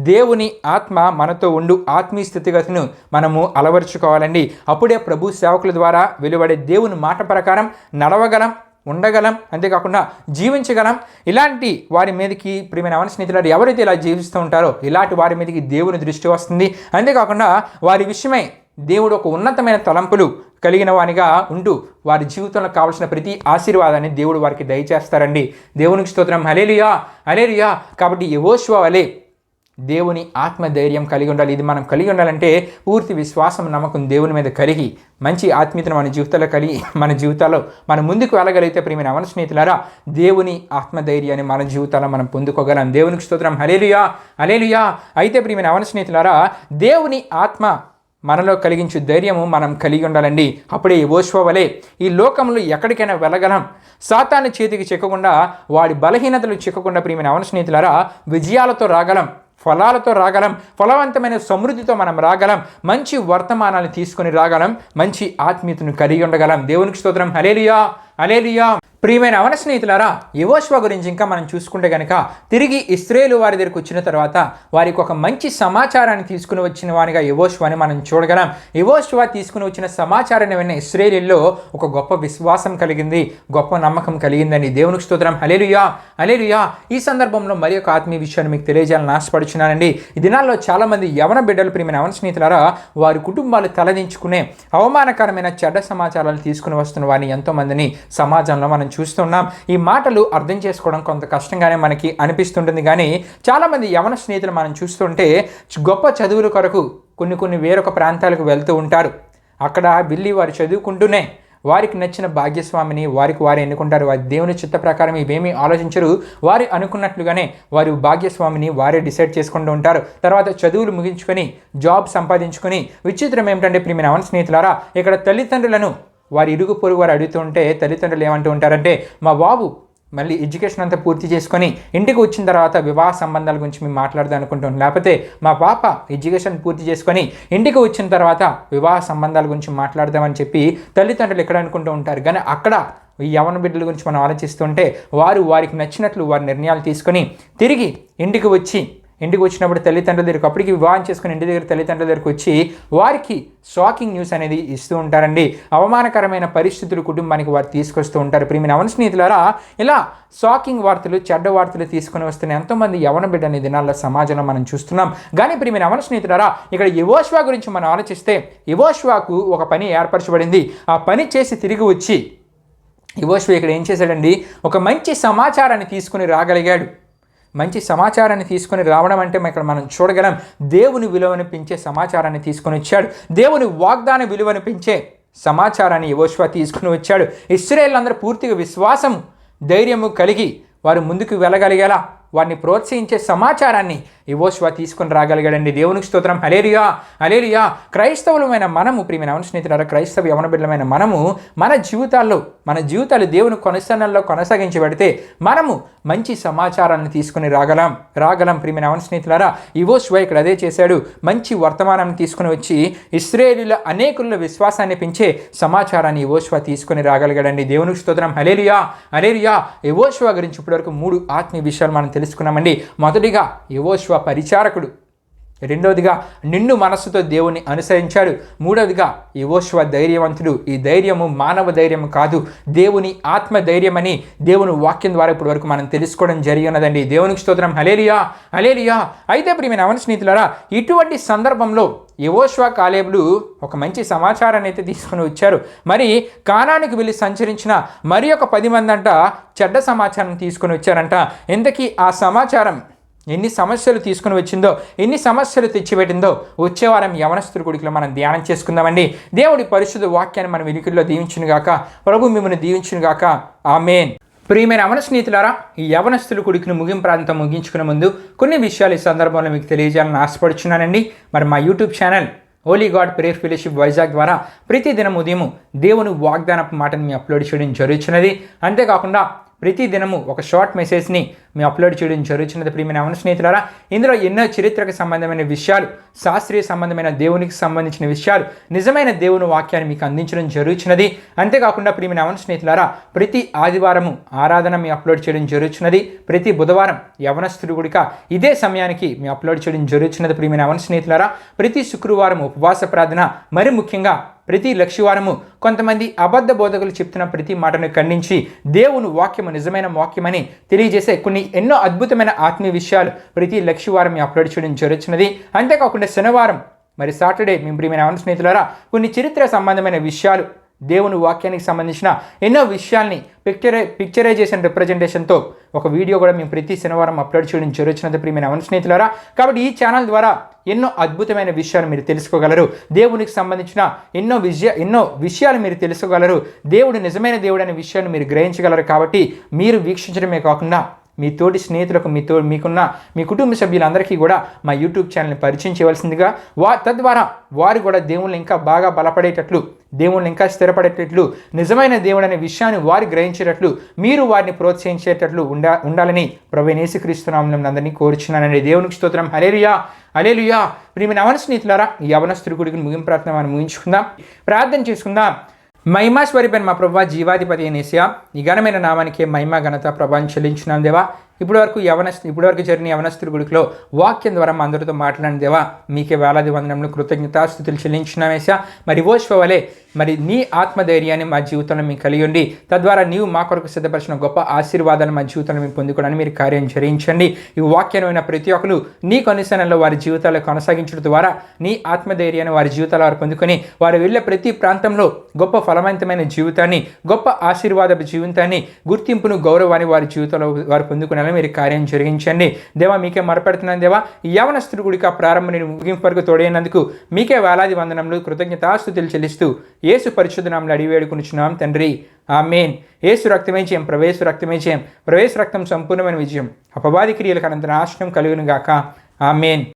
దేవుని ఆత్మ మనతో ఉండు ఆత్మీయ స్థితిగతులను మనము అలవరుచుకోవాలండి. అప్పుడే ప్రభు సేవకుల ద్వారా వెలువడే దేవుని మాట ప్రకారం నడవగలం, ఉండగలం, అంతేకాకుండా జీవించగలం. ఇలాంటి వారి మీదకి ప్రియమైన యెహోవా స్నేహితులారా, ఎవరైతే ఇలా జీవిస్తూ ఉంటారో ఇలాంటి వారి మీదకి దేవుని దృష్టి వస్తుంది. అంతేకాకుండా వారి విషయమై దేవుడు ఒక ఉన్నతమైన తలంపులు కలిగిన వానిగా ఉంటూ వారి జీవితంలో కావాల్సిన ప్రతి ఆశీర్వాదాన్ని దేవుడు వారికి దయచేస్తారండి. దేవునికి స్తోత్రం. హల్లెలూయా, హల్లెలూయా. కాబట్టి యెహోషువ వలె దేవుని ఆత్మధైర్యం కలిగి ఉండాలి. ఇది మనం కలిగి ఉండాలంటే పూర్తి విశ్వాసం, నమ్మకం దేవుని మీద కలిగి మంచి ఆత్మీయతను మన జీవితాల్లో మనం ముందుకు వెళ్ళగలిగితే ప్రియమైన అవన స్నేహితులారా, దేవుని ఆత్మధైర్యాన్ని మన జీవితాల్లో మనం పొందుకోగలం. దేవునికి స్తోత్రం. హల్లెలూయా, హల్లెలూయా. అయితే ప్రియమైన అవన స్నేహితులారా, దేవుని ఆత్మ మనలో కలిగించు ధైర్యము మనం కలిగి ఉండాలండి. అప్పుడే యెహోషువ వలె ఈ లోకంలో ఎక్కడికైనా వెళ్ళగలం. సాతాను చేతికి చిక్కకుండా, వాడి బలహీనతలు చిక్కకుండా ప్రియమైన అవన స్నేహితులారా, విజయాలతో రాగలం, ఫలాలతో రాగలం, ఫలవంతమైన సమృద్ధితో మనం రాగలం, మంచి వర్తమానాలు తీసుకొని రాగలం, మంచి ఆత్మీయతను కలిగి ఉండగలం. దేవునికి స్తోత్రం. హల్లెలూయా, హల్లెలూయా. ప్రియమైన అవన స్నేహితులారా, యెహోషువ గురించి ఇంకా మనం చూసుకుంటే కనుక, తిరిగి ఇశ్రాయేలు వారి దగ్గరికి వచ్చిన తర్వాత వారికి ఒక మంచి సమాచారాన్ని తీసుకుని వచ్చిన వానిగా యెహోషువని మనం చూడగలం. యెహోషువ తీసుకుని వచ్చిన సమాచారాన్ని విన్న ఇశ్రాయేలీల్లో ఒక గొప్ప విశ్వాసం కలిగింది, గొప్ప నమ్మకం కలిగిందని. దేవునికి స్తోత్రం. హల్లెలూయా, హల్లెలూయా. ఈ సందర్భంలో మరి ఒక ఆత్మీయ విషయాన్ని మీకు తెలియజేయాలని ఆశపడుచున్నానండి. ఈ దినాల్లో చాలామంది యవన బిడ్డలు ప్రియమైన అవన స్నేహితులారా, వారి కుటుంబాలు తలదించుకునే అవమానకరమైన చెడ్డ సమాచారాలు తీసుకుని వస్తున్న వారిని ఎంతోమందిని సమాజంలో మనం చూస్తున్నాం. ఈ మాటలు అర్థం చేసుకోవడం కొంత కష్టంగానే మనకి అనిపిస్తుంటుంది. కానీ చాలామంది యవన స్నేహితులు మనం చూస్తుంటే గొప్ప చదువుల కొరకు కొన్ని వేరొక ప్రాంతాలకు వెళ్తూ ఉంటారు. అక్కడ వెళ్ళి వారు చదువుకుంటూనే వారికి నచ్చిన భాగ్యస్వామిని వారు ఎన్నుకుంటారు. వారి దేవుని చిత్త ప్రకారం ఇవేమీ ఆలోచించరు. వారు అనుకున్నట్లుగానే వారు భాగ్యస్వామిని వారే డిసైడ్ చేసుకుంటూ ఉంటారు. తర్వాత చదువులు ముగించుకొని జాబ్ సంపాదించుకొని, విచిత్రం ఏమిటంటే ప్రియమైన అవన స్నేహితులారా, ఇక్కడ తల్లిదండ్రులను వారి ఇరుగు పొరుగు వారు అడుగుతుంటే తల్లిదండ్రులు ఏమంటూ ఉంటారంటే, మా బాబు మళ్ళీ ఎడ్యుకేషన్ అంతా పూర్తి చేసుకొని ఇంటికి వచ్చిన తర్వాత వివాహ సంబంధాల గురించి మేము మాట్లాడదాం అనుకుంటాం, లేకపోతే మా పాప ఎడ్యుకేషన్ పూర్తి చేసుకొని ఇంటికి వచ్చిన తర్వాత వివాహ సంబంధాల గురించి మాట్లాడదామని చెప్పి తల్లిదండ్రులు ఎక్కడ అనుకుంటూ ఉంటారు. కానీ అక్కడ ఈ యవన బిడ్డల గురించి మనం ఆలోచిస్తుంటే వారికి నచ్చినట్లు వారి నిర్ణయాలు తీసుకొని తిరిగి ఇంటికి వచ్చినప్పుడు తల్లిదండ్రుల దగ్గరికి, అప్పటికి వివాహం చేసుకుని ఇంటి దగ్గర తల్లిదండ్రుల దగ్గరికి వచ్చి వారికి షాకింగ్ న్యూస్ అనేది ఇస్తూ ఉంటారండి. అవమానకరమైన పరిస్థితులు కుటుంబానికి వారు తీసుకొస్తూ ఉంటారు. ప్రియమైన అవన స్నేహితులారా, ఇలా షాకింగ్ వార్తలు, చెడ్డ వార్తలు తీసుకుని వస్తున్న ఎంతోమంది యవన బిడ్డని దినాల్లో సమాజంలో మనం చూస్తున్నాం. కానీ ప్రియమైన అవన స్నేహితులారా, ఇక్కడ యెహోషువ గురించి మనం ఆలోచిస్తే యెహోషువకు ఒక పని ఏర్పరచబడింది. ఆ పని చేసి తిరిగి వచ్చి యెహోషువ ఇక్కడ ఏం చేశాడండి, ఒక మంచి సమాచారాన్ని తీసుకుని రాగలిగాడు. మంచి సమాచారాన్ని తీసుకొని రావడం అంటే ఇక్కడ మనం చూడగలం, దేవుని విలువను పెంచే సమాచారాన్ని తీసుకొని వచ్చాడు. దేవుని వాగ్దాన విలువను పెంచే సమాచారాన్ని యెహోషువ తీసుకుని వచ్చాడు. ఇశ్రాయేలులందరూ పూర్తిగా విశ్వాసము, ధైర్యము కలిగి వారు ముందుకు వెళ్ళగలిగేలా వారిని ప్రోత్సహించే సమాచారాన్ని యెహోషువ తీసుకొని రాగలిగాడండి. దేవునికి స్తోత్రం. హల్లెలూయా, హల్లెలూయా. క్రైస్తవులమైన మనము, ప్రియమైన అవన స్నేహితులారా, క్రైస్తవ యవన బిడ్డలమైన మనము మన జీవితాలు దేవుని కొనసాగంలో కొనసాగించబడితే మనము మంచి సమాచారాన్ని తీసుకుని రాగలం. ప్రియమైన అవన స్నేహితులారా, యెహోషువ ఇక్కడ అదే చేశాడు. మంచి వర్తమానాన్ని తీసుకుని వచ్చి ఇశ్రాయేలీయుల అనేకుల విశ్వాసాన్ని పెంచే సమాచారాన్ని యెహోషువ తీసుకుని రాగలిగాడండి. దేవునికి స్తోత్రం. హల్లెలూయా, హల్లెలూయా. యెహోషువ గురించి ఇప్పటివరకు 3 ఆత్మీయ విషయాలు మనం తెలుసుకున్నామండి. మొదటిగా యెహోషువ పరిచారకుడు, రెండవదిగా నిండు మనస్సుతో దేవుని అనుసరించాడు, మూడవదిగా యెహోషువ ధైర్యవంతుడు. ఈ ధైర్యము మానవ ధైర్యం కాదు, దేవుని ఆత్మ ధైర్యమని దేవుని వాక్యం ద్వారా ఇప్పటి వరకు మనం తెలుసుకోవడం జరిగినదండి. దేవునికి స్తోత్రం. హల్లెలూయా, హల్లెలూయా. అయితే ప్రియమైన అవన స్నేహితులారా, ఇటువంటి సందర్భంలో యెహోషువ కాలేబులు ఒక మంచి సమాచారాన్ని అయితే తీసుకుని వచ్చారు. మరి కానానికి వెళ్ళి సంచరించిన మరి ఒక 10 మంది అంట చెడ్డ సమాచారం తీసుకుని వచ్చారంట. ఇంతకీ ఆ సమాచారం ఎన్ని సమస్యలు తీసుకుని వచ్చిందో, ఎన్ని సమస్యలు తెచ్చిపెట్టిందో వచ్చే వారం యవనస్తుల గుడిలో మనం ధ్యానం చేసుకుందామండి. దేవుడి పరిశుద్ధ వాక్యాన్ని మన వెనుకల్లో దీవించునుగాక. ప్రభు మిమ్మల్ని దీవించునుగాక. ఆమేన్. ప్రియమైన అవన స్నేహితులారా, ఈ యవనస్తుల కుడికిని ముగింపు ముగించుకునే ముందు కొన్ని విషయాలు ఈ సందర్భంలో మీకు తెలియజేయాలని ఆశపడుచున్నానండి. మరి మా YouTube channel Holi God prayer fellowship Vizag ద్వారా ప్రతి దినం ఉదయం దేవుని వాగ్దానపు మాటను మీ అప్లోడ్ చేయడం జరుగుతున్నది. అంతేకాకుండా ప్రతి దినము ఒక షార్ట్ మెసేజ్ని మేము అప్లోడ్ చేయడం జరుగుతున్నది. ప్రియమైన అవన స్నేహితులారా, ఇందులో ఎన్నో చరిత్రకు సంబంధమైన విషయాలు, శాస్త్రీయ సంబంధమైన దేవునికి సంబంధించిన విషయాలు, నిజమైన దేవుని వాక్యాన్ని మీకు అందించడం జరుగుతున్నది. అంతేకాకుండా ప్రియమైన అవన స్నేహితులారా, ప్రతి ఆదివారము ఆరాధన మేము అప్లోడ్ చేయడం జరుగుతున్నది. ప్రతి బుధవారం యవనస్తుడు గుడిక ఇదే సమయానికి మేము అప్లోడ్ చేయడం జరుగుతున్నది. ప్రియమైన అవన స్నేహితులారా, ప్రతి శుక్రవారం ఉపవాస ప్రార్థన, మరి ముఖ్యంగా ప్రతి లక్షవారము కొంతమంది అబద్ధ బోధకులు చెప్తున్న ప్రతి మాటను ఖండించి దేవుని వాక్యము నిజమైన వాక్యమని తెలియజేసే ఎన్నో అద్భుతమైన ఆత్మీయ విషయాలు ప్రతి లక్షవారం అప్లోడ్ చేయడం జరుగుతున్నది. అంతేకాకుండా శనివారం మరి సాటర్డే మేము ప్రియమైన అవన స్నేహితులారా కొన్ని చరిత్ర సంబంధమైన విషయాలు, దేవుని వాక్యానికి సంబంధించిన ఎన్నో విషయాల్ని పిక్చరైజేషన్ రిప్రజెంటేషన్తో ఒక వీడియో కూడా మేము ప్రతి శనివారం అప్లోడ్ చేయడం జరుగుతున్నది ప్రియమైన అవన స్నేహితులారా. కాబట్టి ఈ ఛానల్ ద్వారా ఎన్నో అద్భుతమైన విషయాలు మీరు తెలుసుకోగలరు. దేవునికి సంబంధించిన ఎన్నో విషయాలు మీరు తెలుసుకోగలరు. దేవుడు నిజమైన దేవుడు అనే విషయాన్ని మీరు గ్రహించగలరు. కాబట్టి మీరు వీక్షించడమే కాకుండా మీ తోటి స్నేహితులకు మీకున్న మీ కుటుంబ సభ్యులందరికీ కూడా మా యూట్యూబ్ ఛానల్ని పరిచయం చేయవలసిందిగా, తద్వారా వారు కూడా దేవుళ్ళని ఇంకా బాగా బలపడేటట్లు, దేవుళ్ళని ఇంకా స్థిరపడేటట్లు, నిజమైన దేవుడు అనే విషయాన్ని వారు గ్రహించేటట్లు మీరు వారిని ప్రోత్సహించేటట్లు ఉండాలని ప్రభువైన యేసుక్రీస్తు నామమున అందరినీ కోరుచున్నానండి. దేవునికి స్తోత్రం. హల్లెలూయా, హల్లెలూయా. ప్రియమైన అవన స్నేహితులారా, ఈ యవనస్తుడి గుడికి ముగింపు ప్రార్థన మనం ముగించుకుందాం, ప్రార్థన చేసుకుందాం. మహిమాస్వరూపైన మా ప్రభువా, జీవాధిపతి అయిన యేసయ్యా, ఈ ఘనమైన నామానికి మహిమ ఘనత ప్రభావం చెల్లించున్నాం దేవా. ఇప్పటివరకు జరిగిన యవనస్తుడి గుడిలో వాక్యం ద్వారా మా అందరితో మాట్లాడిన దేవా, మీకే వేలాది వందనములు కృతజ్ఞతాస్తుతులు చెల్లించున్నాం యేసయ్యా. మరి ఓష్వలే మరి నీ ఆత్మధైర్యాన్ని మా జీవితంలో మీకు కలిగి ఉండి, తద్వారా నీవు మా కొరకు సిద్ధపరిచిన గొప్ప ఆశీర్వాదాలు మా జీవితంలో మేము పొందుకోవడానికి మీరు కార్యం జరిగించండి. ఈ వాక్యమైన ప్రతి ఒక్కరు నీ కొనిసనలో వారి జీవితాల్లో కొనసాగించడం ద్వారా నీ ఆత్మధైర్యాన్ని వారి జీవితాలు వారు పొందుకొని వారు వెళ్ళే ప్రతి ప్రాంతంలో గొప్ప ఫలవంతమైన జీవితాన్ని, గొప్ప ఆశీర్వాదపు జీవితాన్ని, గుర్తింపును, గౌరవాన్ని వారి జీవితంలో వారు పొందుకునేలా మీరు కార్యం జరిగించండి దేవా. మీకే మొరపెడుతున్నాను దేవా. ఈ యవనస్తుడి గుడికి ప్రారంభం నేను ముగింపు వరకు తోడైనందుకు మీకే వేలాది వందనములు కృతజ్ఞతాస్తుతులు చెల్లిస్తూ యేసు పరిశుద్ధ నామములో అడిగి వేడుకొనుచున్నాం తండ్రి, ఆమేన్. యేసు రక్తమే జయం, ప్రవేశ రక్తమే జయం, ప్రవేశ రక్తం సంపూర్ణమైన విజయం, అపవాది క్రియలకు అనంత నాశనం కలుగును గాక. ఆమేన్.